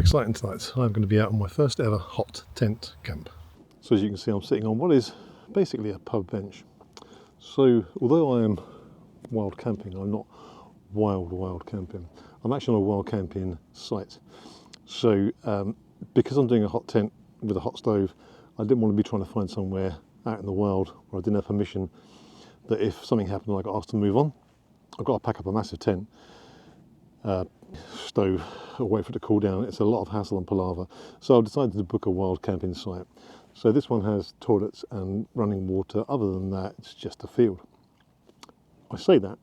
exciting tonight. I'm going to be out on my first ever hot tent camp. So as you can see, I'm sitting on what is basically a pub bench. So although I am wild camping, I'm not wild camping. I'm actually on a wild camping site. So because I'm doing a hot tent with a hot stove, I didn't want to be trying to find somewhere out in the wild where I didn't have permission, that if something happened and I got asked to move on, I've got to pack up a massive tent, stove, wait for it to cool down. It's a lot of hassle and palaver. So I've decided to book a wild camping site. So this one has toilets and running water. Other than that, it's just a field. I say that,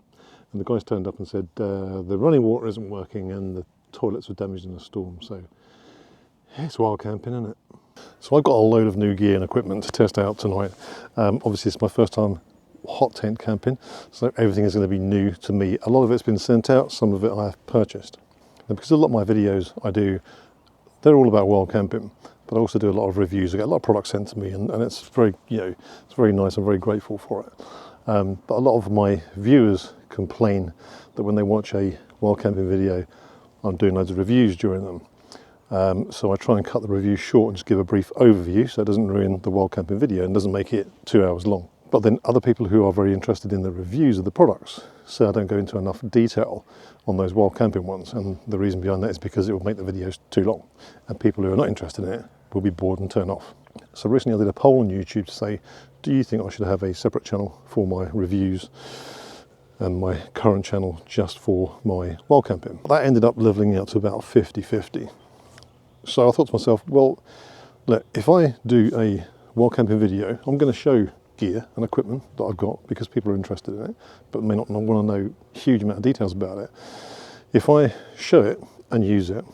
and the guys turned up and said the running water isn't working and the toilets were damaged in a storm. So it's wild camping, isn't it? So I've got a load of new gear and equipment to test out tonight. Obviously it's my first time hot tent camping, so everything is going to be new to me. A lot of it's been sent out, some of it I have purchased. And because a lot of my videos I do, they're all about wild camping, but I also do a lot of reviews. I get a lot of products sent to me, and it's very, it's very nice. I'm very grateful for it. But a lot of my viewers complain that when they watch a wild camping video, I'm doing loads of reviews during them. So I try and cut the review short and just give a brief overview so it doesn't ruin the wild camping video and doesn't make it 2 hours long. But then other people who are very interested in the reviews of the products say I don't go into enough detail on those wild camping ones, and the reason behind that is because it will make the videos too long and people who are not interested in it will be bored and turn off. So recently I did a poll on YouTube to say, do you think I should have a separate channel for my reviews and my current channel just for my wild camping? That ended up leveling out to about 50-50. So I thought to myself, well, look, if I do a wild camping video, I'm going to show gear and equipment that I've got because people are interested in it, but may not want to know a huge amount of details about it. If I show it and use it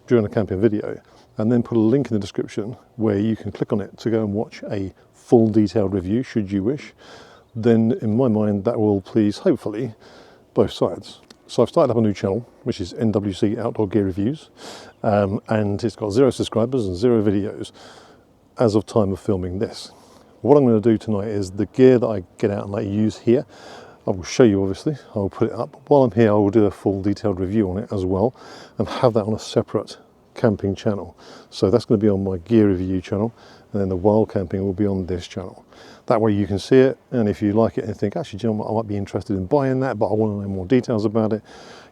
during a camping video and then put a link in the description where you can click on it to go and watch a full detailed review should you wish, then in my mind that will please hopefully both sides. So I've started up a new channel which is NWC Outdoor Gear Reviews, and it's got 0 subscribers and 0 videos as of time of filming this. What I'm going to do tonight is the gear that I get out and I use here, I will show you obviously, I will put it up. While I'm here I will do a full detailed review on it as well and have that on a separate camping channel. So that's going to be on my gear review channel, and then the wild camping will be on this channel. That way you can see it, and if you like it and think, actually, do you know what, I might be interested in buying that, but I want to know more details about it,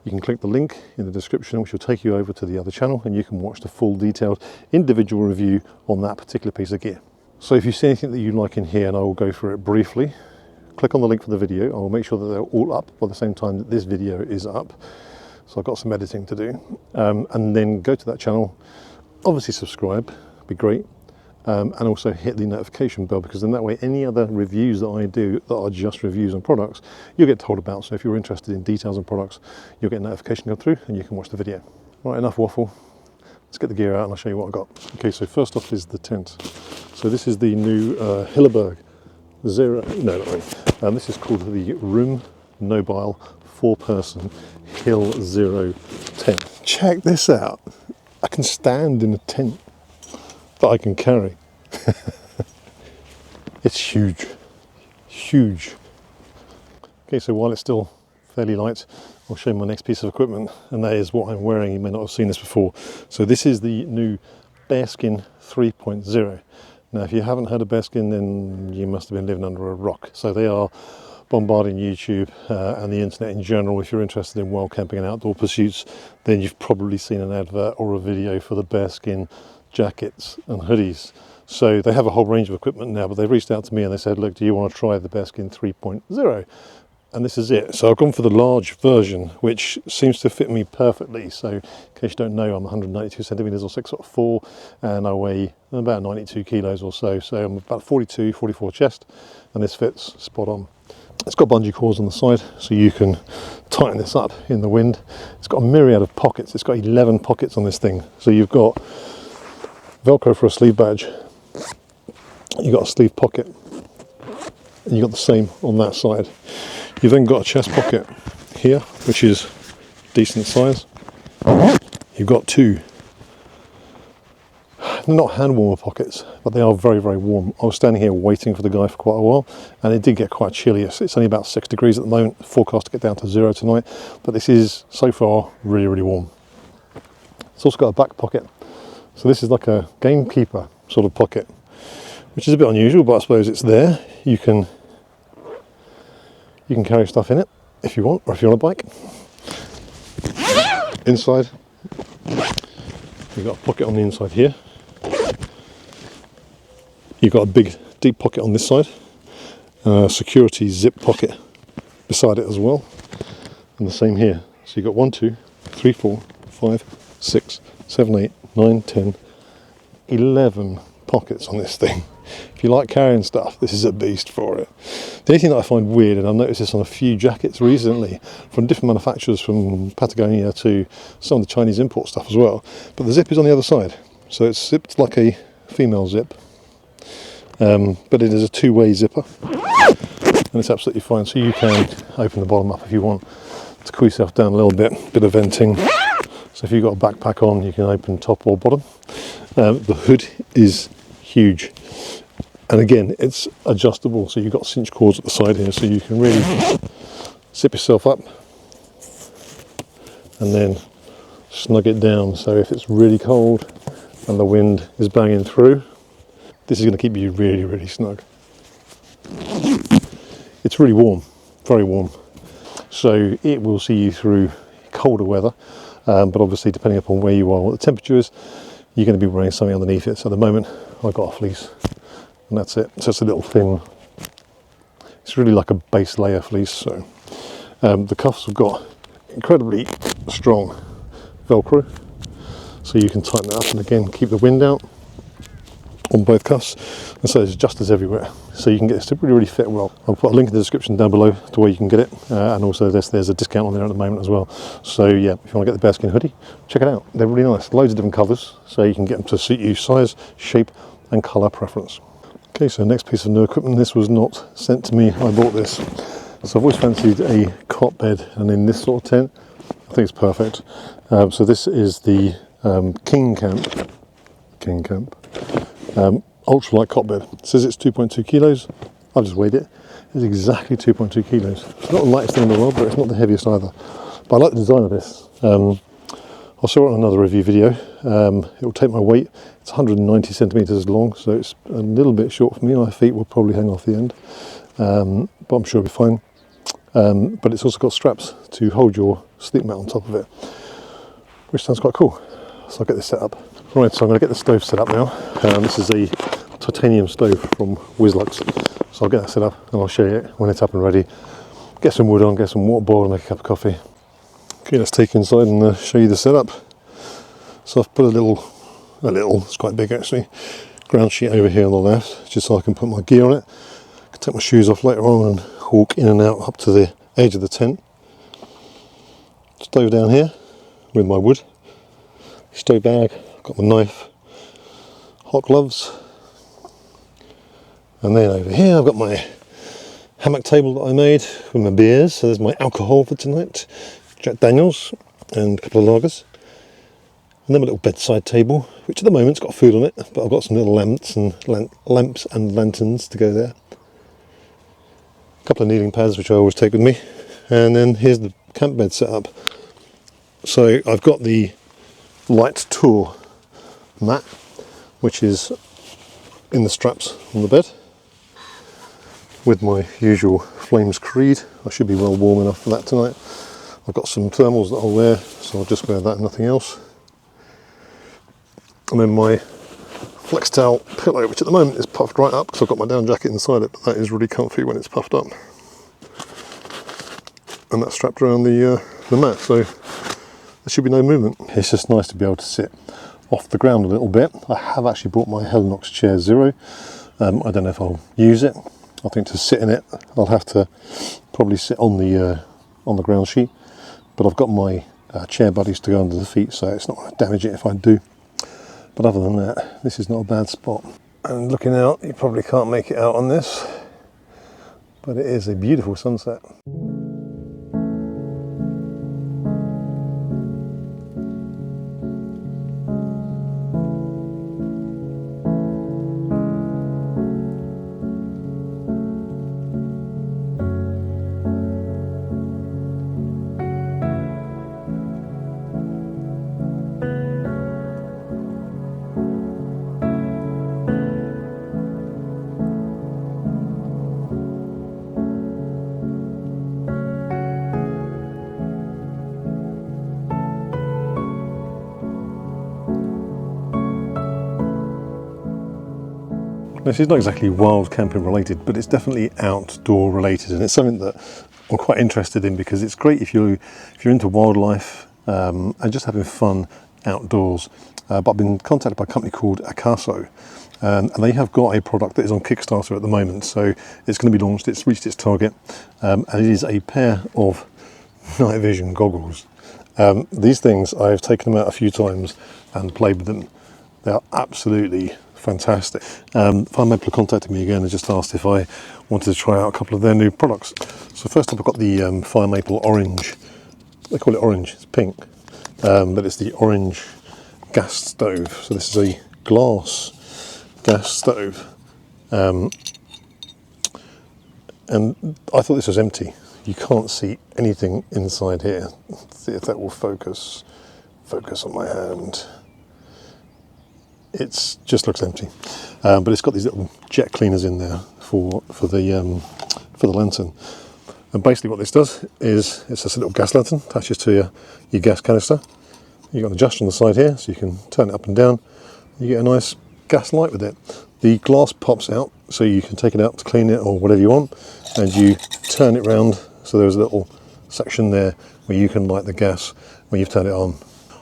you can click the link in the description which will take you over to the other channel and you can watch the full detailed individual review on that particular piece of gear. So if you see anything that you like in here, and I will go through it briefly, click on the link for the video. I will make sure that they're all up by the same time that this video is up. So I've got some editing to do. And then go to that channel, obviously subscribe, be great. And also hit the notification bell, because then that way any other reviews that I do that are just reviews on products, you'll get told about. So if you're interested in details on products, you'll get a notification come through and you can watch the video. Right, enough waffle. Let's get the gear out and I'll show you what I've got. Okay, so first off is the tent. So this is the new Hill Zero, no, not really. This is called the Rheum Nobile 4-person Hill Zero tent. Check this out. I can stand in a tent that I can carry. It's huge, huge. Okay, so while it's still fairly light, I'll show you my next piece of equipment, and that is what I'm wearing. You may not have seen this before. So this is the new Baerskin 3.0. Now, if you haven't heard of Baerskin, then you must have been living under a rock. So they are bombarding YouTube and the internet in general. If you're interested in wild camping and outdoor pursuits, then you've probably seen an advert or a video for the Baerskin jackets and hoodies. So they have a whole range of equipment now, but they've reached out to me and they said, look, do you want to try the Baerskin 3.0? And this is it. So I've gone for the large version, which seems to fit me perfectly. So in case you don't know, I'm 192 centimeters or 6'4", and I weigh about 92 kilos or so. So I'm about 42, 44 chest, and this fits spot on. It's got bungee cords on the side, so you can tighten this up in the wind. It's got a myriad of pockets. It's got 11 pockets on this thing. So you've got Velcro for a sleeve badge. You've got a sleeve pocket, and you've got the same on that side. You've then got a chest pocket here, which is decent size. You've got 2, not hand warmer pockets, but they are very, very warm. I was standing here waiting for the guy for quite a while, and it did get quite chilly. It's only about 6 degrees at the moment, forecast to get down to 0 tonight, but this is so far really, really warm. It's also got a back pocket. So this is like a gamekeeper sort of pocket, which is a bit unusual, but I suppose it's there. You can carry stuff in it if you want, or if you're on a bike. Inside, you've got a pocket on the inside here. You've got a big deep pocket on this side, security zip pocket beside it as well, and the same here. So you've got 1, 2, 3, 4, 5, 6, 7, 8, 9, 10, 11 pockets on this thing. If you like carrying stuff, this is a beast for it. The only thing that I find weird, and I've noticed this on a few jackets recently from different manufacturers, from Patagonia to some of the Chinese import stuff as well, but the zip is on the other side. So it's zipped like a female zip, but it is a two-way zipper, and it's absolutely fine. So you can open the bottom up if you want to cool yourself down a little bit of venting. So if you've got a backpack on, you can open top or bottom. The hood is huge, and again, it's adjustable. So you've got cinch cords at the side here, so you can really zip yourself up and then snug it down. So if it's really cold and the wind is banging through, this is going to keep you really, really snug. It's really warm, very warm. So it will see you through colder weather, but obviously depending upon where you are, what the temperature is, you're going to be wearing something underneath it. So at the moment I've got a fleece, and that's it. So it's a little thin, it's really like a base layer fleece. So the cuffs have got incredibly strong Velcro, so you can tighten it up and again keep the wind out on both cuffs, and so there's adjusters everywhere, so you can get this to really, really fit well. I'll put a link in the description down below to where you can get it, and also there's a discount on there at the moment as well. So yeah, if you want to get the Baerskin hoodie, check it out. They're really nice, loads of different colours, so you can get them to suit you size, shape and colour preference. Okay, so next piece of new equipment. This was not sent to me, I bought this. So I've always fancied a cot bed, and in this sort of tent I think it's perfect. So this is the King Camp ultralight cot bed. It says it's 2.2 kilos. I've just weighed it. It's exactly 2.2 kilos. It's not the lightest thing in the world, but it's not the heaviest either. But I like the design of this. I'll show it on another review video. It will take my weight. It's 190 centimeters long, so it's a little bit short for me. My feet will probably hang off the end, but I'm sure it'll be fine. But it's also got straps to hold your sleep mat on top of it, which sounds quite cool. So I'll get this set up. Right, so I'm going to get the stove set up now. This is a titanium stove from Whislux. So I'll get that set up and I'll show you it when it's up and ready. Get some wood on, get some water boiled and make a cup of coffee. Okay, let's take you inside and show you the setup. So I've put a little, it's quite big actually, ground sheet over here on the left, just so I can put my gear on it. I can take my shoes off later on and walk in and out up to the edge of the tent. Stove down here with my wood. Stove bag, got my knife, hot gloves, and then over here I've got my hammock table that I made with my beers. So there's my alcohol for tonight, Jack Daniels and a couple of lagers, and then my little bedside table, which at the moment's got food on it, but I've got some little lamps and lanterns to go there. A couple of kneeling pads which I always take with me, and then here's the camp bed set up. So I've got the light tour mat, which is in the straps on the bed, with my usual Flames Creed. I should be well warm enough for that tonight. I've got some thermals that I'll wear, so I'll just wear that and nothing else. And then my flex towel pillow, which at the moment is puffed right up because I've got my down jacket inside it, but that is really comfy when it's puffed up. And that's strapped around the mat, so there should be no movement. It's just nice to be able to sit off the ground a little bit. I have actually bought my Hellenox Chair Zero. I don't know if I'll use it. I think to sit in it, I'll have to probably sit on the ground sheet. But I've got my chair buddies to go under the feet, so it's not going to damage it if I do. But other than that, this is not a bad spot. And looking out, you probably can't make it out on this, but it is a beautiful sunset. This is not exactly wild camping related, but it's definitely outdoor related, and it's something that I'm quite interested in because it's great if you're into wildlife and just having fun outdoors. But I've been contacted by a company called Akaso, and they have got a product that is on Kickstarter at the moment, so it's going to be launched. It's reached its target, and it is a pair of night vision goggles. These things, I've taken them out a few times and played with them. They are absolutely fantastic. Fire Maple contacted me again and just asked if I wanted to try out a couple of their new products. So first up, I've got the Fire Maple Orange. They call it orange, it's pink, but it's the orange gas stove. So this is a glass gas stove, and I thought this was empty. You can't see anything inside here. Let's see if that will focus on my hand. It just looks empty, but it's got these little jet cleaners in there for the lantern. And basically what this does is it's just a little gas lantern, attaches to your gas canister. You've got an adjuster on the side here, so you can turn it up and down. You get a nice gas light with it. The glass pops out, so you can take it out to clean it or whatever you want, and you turn it round, so there's a little section there where you can light the gas when you've turned it on.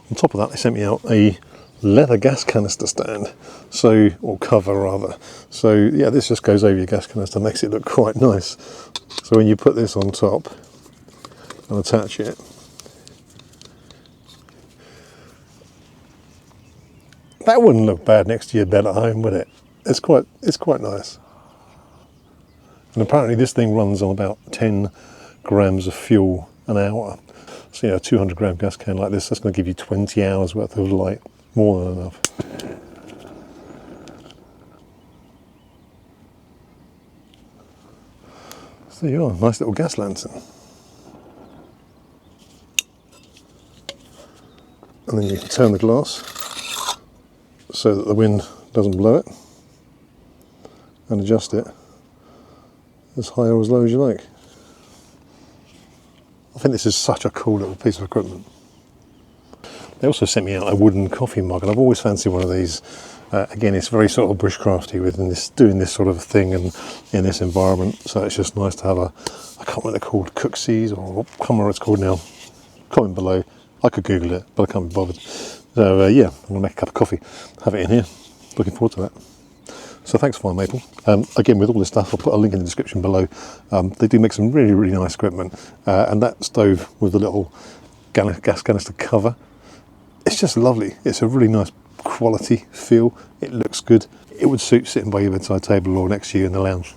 On top of that, they sent me out a leather gas canister stand, or cover rather. So yeah, this just goes over your gas canister, makes it look quite nice. So when you put this on top and attach it, that wouldn't look bad next to your bed at home, would it? It's quite nice. And apparently this thing runs on about 10 grams of fuel an hour. So a 200 gram gas can like this, that's going to give you 20 hours worth of light. More than enough. So there you are, nice little gas lantern. And then you can turn the glass so that the wind doesn't blow it, and adjust it as high or as low as you like. I think this is such a cool little piece of equipment. They also sent me out a wooden coffee mug, and I've always fancied one of these. Again, it's very sort of bushcrafty doing this sort of thing and in this environment. So it's just nice to have I can't remember what they're called, Cooksies, or I can't remember what it's called now. Comment below. I could Google it, but I can't be bothered. So yeah, I'm gonna make a cup of coffee, have it in here. Looking forward to that. So thanks, Fire Maple. Again, with all this stuff, I'll put a link in the description below. They do make some really, really nice equipment, and that stove with the little gas canister cover. It's just lovely. It's a really nice quality feel. It looks good. It would suit sitting by your bedside table or next to you in the lounge.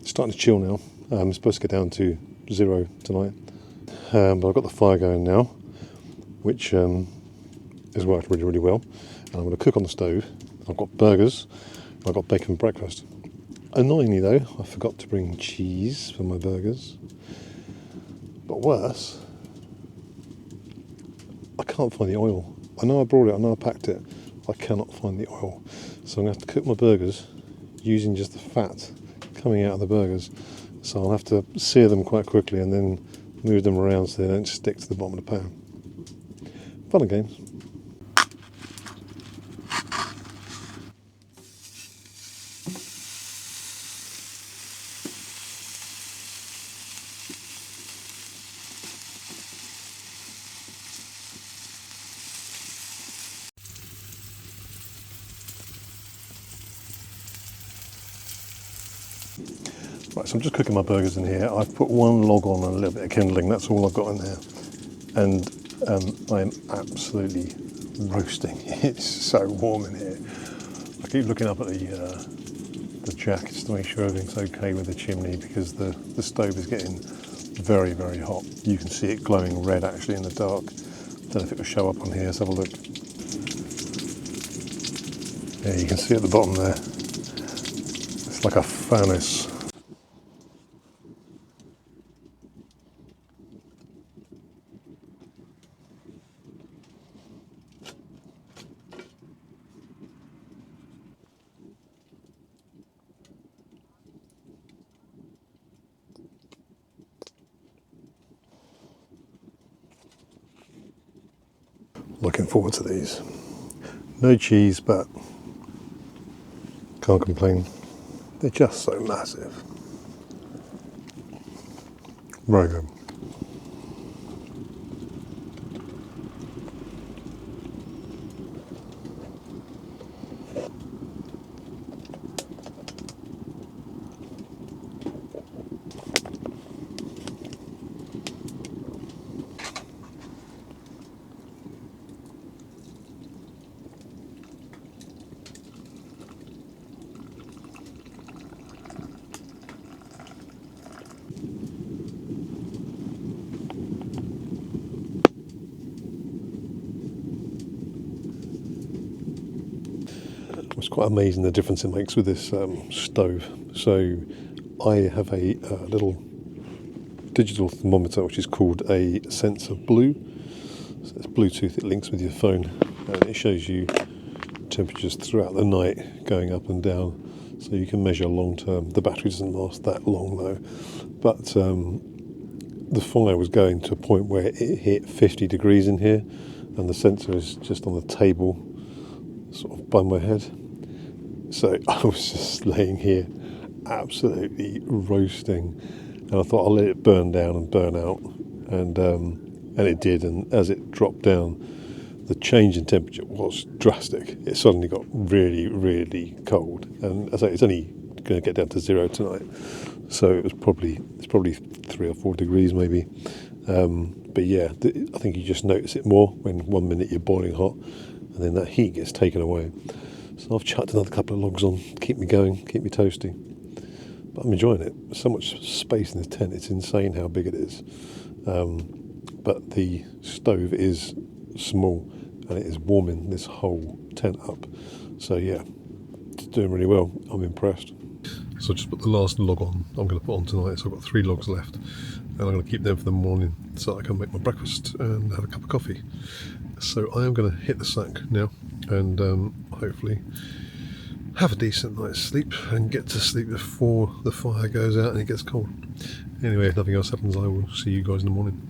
Starting to chill now. It's supposed to get down to 0 tonight, but I've got the fire going now, which has worked really, really well. And I'm going to cook on the stove. I've got burgers, I've got bacon for breakfast. Annoyingly though, I forgot to bring cheese for my burgers. But worse, I can't find the oil. I know I brought it, I know I packed it, I cannot find the oil. So I'm going to have to cook my burgers using just the fat coming out of the burgers. So I'll have to sear them quite quickly and then move them around so they don't stick to the bottom of the pan. Fun and games. Right, so I'm just cooking my burgers in here. I've put one log on and a little bit of kindling. That's all I've got in there. And I am absolutely roasting. It's so warm in here. I keep looking up at the jack just to make sure everything's okay with the chimney, because the stove is getting very, very hot. You can see it glowing red actually in the dark. Don't know if it will show up on here. Let's have a look. Yeah, you can see at the bottom there. It's like a furnace. Looking forward to these. No cheese, but can't complain. They're just so massive. Very good. It's quite amazing the difference it makes with this stove. So I have a little digital thermometer which is called a sensor blue. So it's Bluetooth, it links with your phone and it shows you temperatures throughout the night going up and down, so you can measure long term. The battery doesn't last that long though, but the fire was going to a point where it hit 50 degrees in here and the sensor is just on the table sort of by my head. So I was just laying here absolutely roasting, and I thought I'll let it burn down and burn out, and it did. And as it dropped down, the change in temperature was drastic. It suddenly got really, really cold, and as I say, it's only going to get down to 0 tonight, so it's probably 3 or 4 degrees maybe. But yeah, I think you just notice it more when 1 minute you're boiling hot, and then that heat gets taken away. So I've chucked another couple of logs on, keep me going, keep me toasty. But I'm enjoying it. There's so much space in this tent, it's insane how big it is. But the stove is small and it is warming this whole tent up. So yeah, it's doing really well. I'm impressed. So I just put the last log on. I'm going to put on tonight, so I've got 3 logs left. And I'm going to keep them for the morning so I can make my breakfast and have a cup of coffee. So I am going to hit the sack now and hopefully have a decent night's sleep and get to sleep before the fire goes out and it gets cold. Anyway, if nothing else happens, I will see you guys in the morning.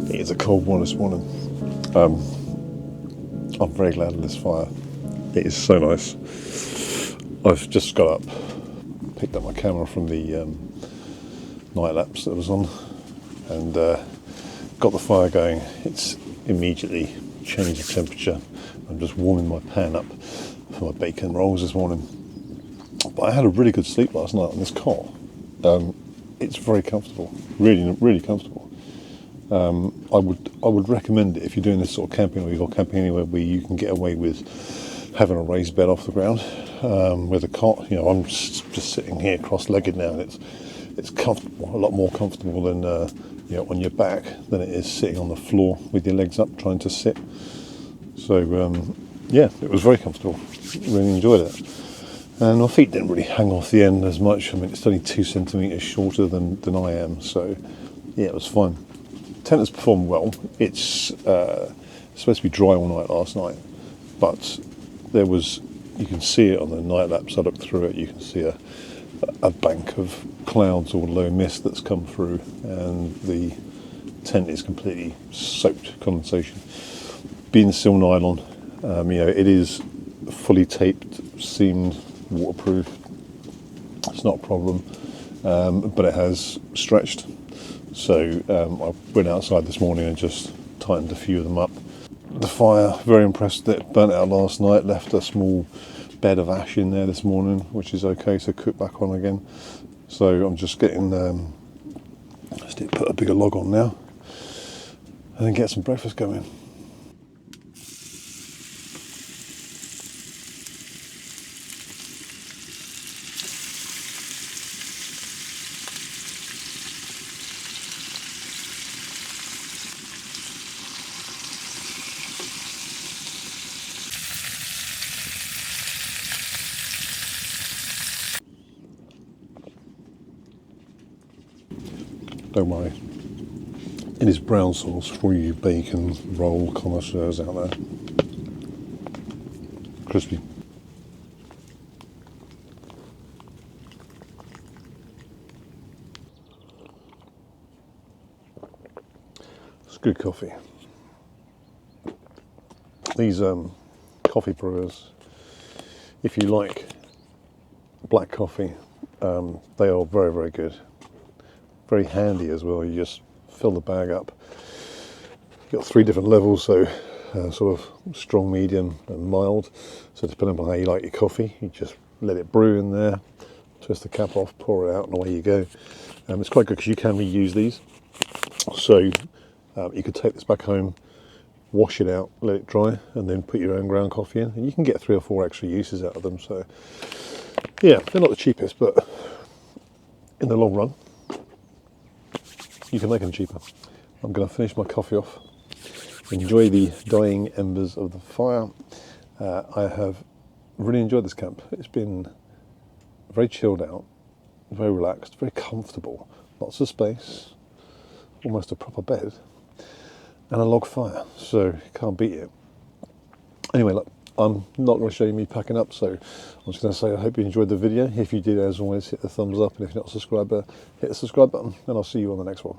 It's a cold one this morning. I'm very glad of this fire. It is so nice. I've just got up, picked up my camera from the night lapse that was on, and got the fire going. It's immediately changed the temperature. I'm just warming my pan up for my bacon rolls this morning. But I had a really good sleep last night on this cot. It's very comfortable, really, really comfortable. I would recommend it if you're doing this sort of camping, or you're camping anywhere where you can get away with having a raised bed off the ground with a cot. You know, I'm just sitting here cross-legged now, and it's comfortable, a lot more comfortable than on your back than it is sitting on the floor with your legs up trying to sit. So yeah, it was very comfortable. Really enjoyed it. And my feet didn't really hang off the end as much. I mean, it's only 2 centimetres shorter than I am, so yeah, it was fine. Tent has performed well. It's supposed to be dry all night last night, but you can see it on the night lapse. I looked through it, you can see a bank of clouds or low mist that's come through, and the tent is completely soaked, condensation. Being steel nylon, it is fully taped, seamed, waterproof. It's not a problem, but it has stretched. So I went outside this morning and just tightened a few of them up. the fire. Very impressed that it burnt out last night. Left a small bed of ash in there this morning, which is okay to cook back on again. So I'm just getting, just need to put a bigger log on now and then get some breakfast going. Don't worry, it is brown sauce for you bacon roll connoisseurs out there. Crispy. It's good coffee. These coffee brewers, if you like black coffee, they are very, very good. Very handy as well. You just fill the bag up. You've got 3 different levels, so sort of strong, medium and mild. So depending on how you like your coffee, you just let it brew in there, twist the cap off, pour it out, and away you go. It's quite good because you can reuse these. So you could take this back home, wash it out, let it dry, and then put your own ground coffee in. And you can get 3 or 4 extra uses out of them. So yeah, they're not the cheapest, but in the long run, you can make them cheaper. I'm going to finish my coffee off, enjoy the dying embers of the fire. I have really enjoyed this camp. It's been very chilled out, very relaxed, very comfortable. Lots of space, almost a proper bed, and a log fire, so can't beat it. Anyway, look, I'm not going to show you me packing up, so I'm just going to say I hope you enjoyed the video. If you did, as always, hit the thumbs up, and if you're not a subscriber, hit the subscribe button, and I'll see you on the next one.